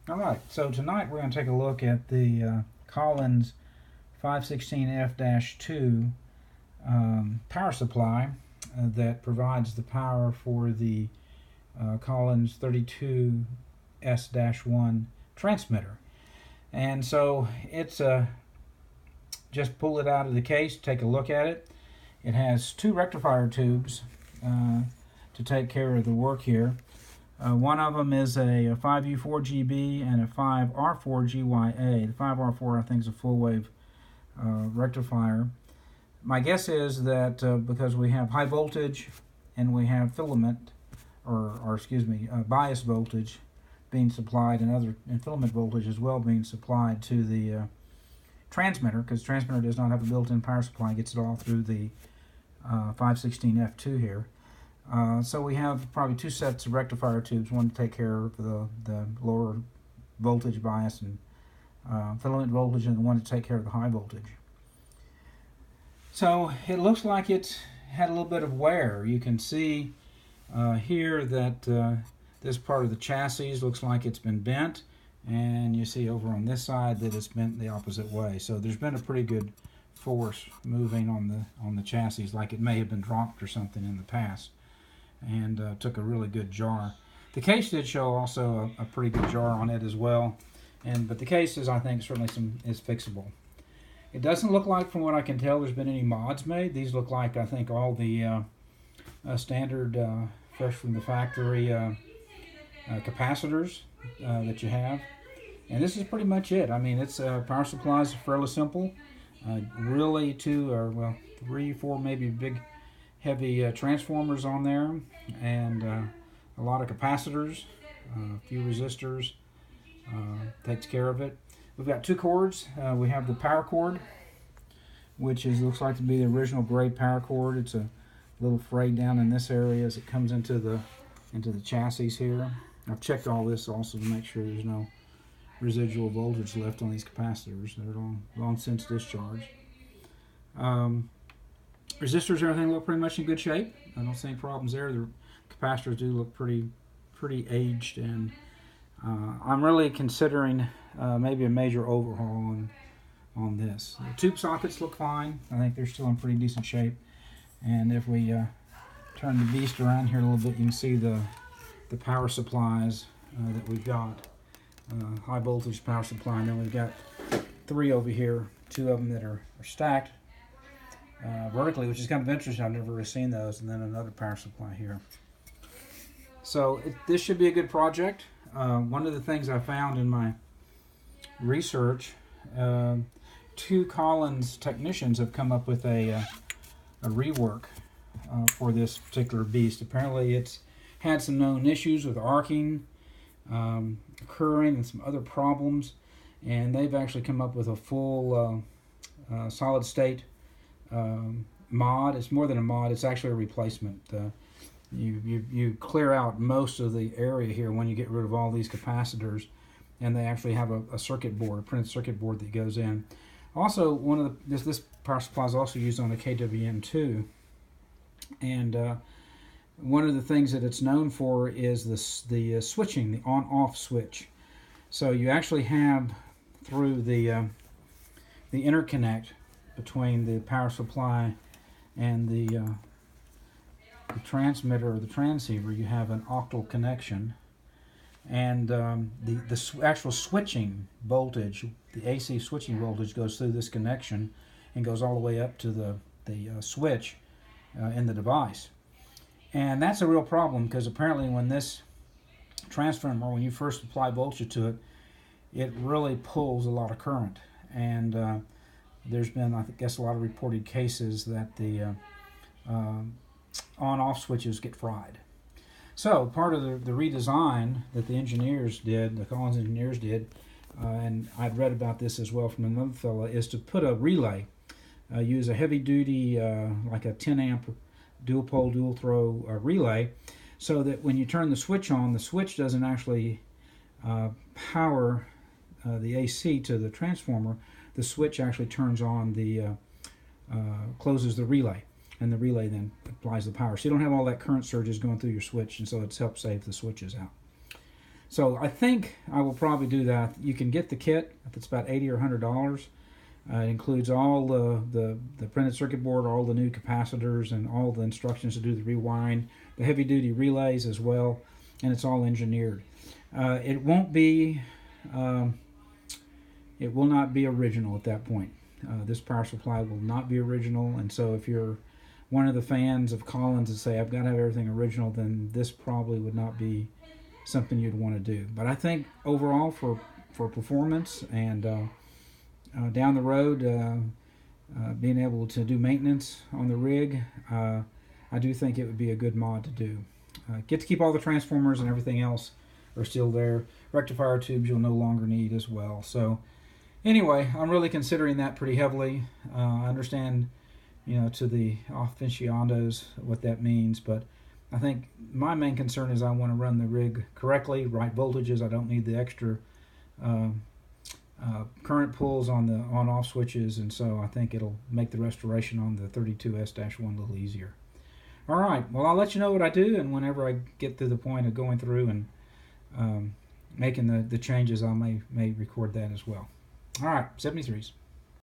All right, so tonight we're going to take a look at the Collins 516F-2 power supply that provides the power for the Collins 32S-1 transmitter. And so it's just pull it out of the case, take a look at it. It has two rectifier tubes to take care of the work here. One of them is a 5U4GB and a 5R4GYA. The 5R4 I think is a full wave rectifier. My guess is that because we have high voltage and we have filament, or excuse me, bias voltage being supplied and filament voltage as well being supplied to the transmitter, because the transmitter does not have a built-in power supply, it gets it all through the 516F2 here. So we have probably two sets of rectifier tubes, one to take care of the lower voltage bias and filament voltage, and the one to take care of the high voltage. So it looks like it's had a little bit of wear. You can see here that this part of the chassis looks like it's been bent, and you see over on this side that it's bent the opposite way. So there's been a pretty good force moving on the chassis, like it may have been dropped or something in the past, and took a really good jar. The case did show also a pretty good jar on it as well, but the case is, I think, certainly is fixable. It doesn't look like, from what I can tell, there's been any mods made. These look like, I think, all the standard fresh from the factory capacitors that you have. And this is pretty much it. I mean, its power supply is fairly simple. Really three, four maybe big heavy transformers on there, and a lot of capacitors, a few resistors, takes care of it. We've got two cords. We have the power cord, which looks like to be the original grade power cord. It's a little frayed down in this area as it comes into the chassis here. I've checked all this also to make sure there's no residual voltage left on these capacitors. They're long since discharged. Resistors and everything look pretty much in good shape. I don't see any problems there. The capacitors do look pretty aged, and I'm really considering maybe a major overhaul on this. The tube sockets look fine. I think they're still in pretty decent shape. And if we turn the beast around here a little bit, you can see the power supplies that we've got. High voltage power supply, and then we've got three over here, two of them that are stacked vertically, which is kind of interesting. I've never really seen those, and then another power supply here. So this should be a good project. One of the things I found in my research, two Collins technicians have come up with a rework for this particular beast. Apparently it's had some known issues with arcing occurring and some other problems, and they've actually come up with a full solid state mod. It's more than a mod, it's actually a replacement. You clear out most of the area here when you get rid of all these capacitors, and they actually have a circuit board, a printed circuit board that goes in. Also, this power supply is also used on the KWM2, and one of the things that it's known for is the switching, the on-off switch. So you actually have, through the interconnect between the power supply and the transmitter or the transceiver, you have an octal connection, and the actual switching voltage, the AC switching voltage, goes through this connection and goes all the way up to the switch in the device. And that's a real problem, because apparently when this transformer, when you first apply voltage to it, it really pulls a lot of current. And there's been, I guess, a lot of reported cases that the on-off switches get fried. So part of the redesign that the engineers did, the Collins engineers did, and I'd read about this as well from another fella, is to put a relay, use a heavy-duty, like a 10 amp dual pole, dual throw relay, so that when you turn the switch on, the switch doesn't actually power the AC to the transformer. The switch actually turns on closes the relay, and the relay then applies the power. So you don't have all that current surges going through your switch, and so it's helped save the switches out. So I think I will probably do that. You can get the kit. It's about $80 or $100. It includes all the printed circuit board, all the new capacitors, and all the instructions to do the rewind, the heavy duty relays as well, and it's all engineered. It won't be, it will not be original at that point. This power supply will not be original, and so if you're one of the fans of Collins and say I've got to have everything original, then this probably would not be something you'd want to do. But I think overall for performance and down the road, being able to do maintenance on the rig, I do think it would be a good mod to do. Get to keep all the transformers and everything else are still there. Rectifier tubes you'll no longer need as well. So anyway, I'm really considering that pretty heavily. I understand, to the aficionados what that means, but I think my main concern is I want to run the rig correctly, right voltages. I don't need the extra current pulls on the on-off switches, and so I think it'll make the restoration on the 32S-1 a little easier. All right, well, I'll let you know what I do, and whenever I get to the point of going through and making the changes, I may record that as well. All right, 73s.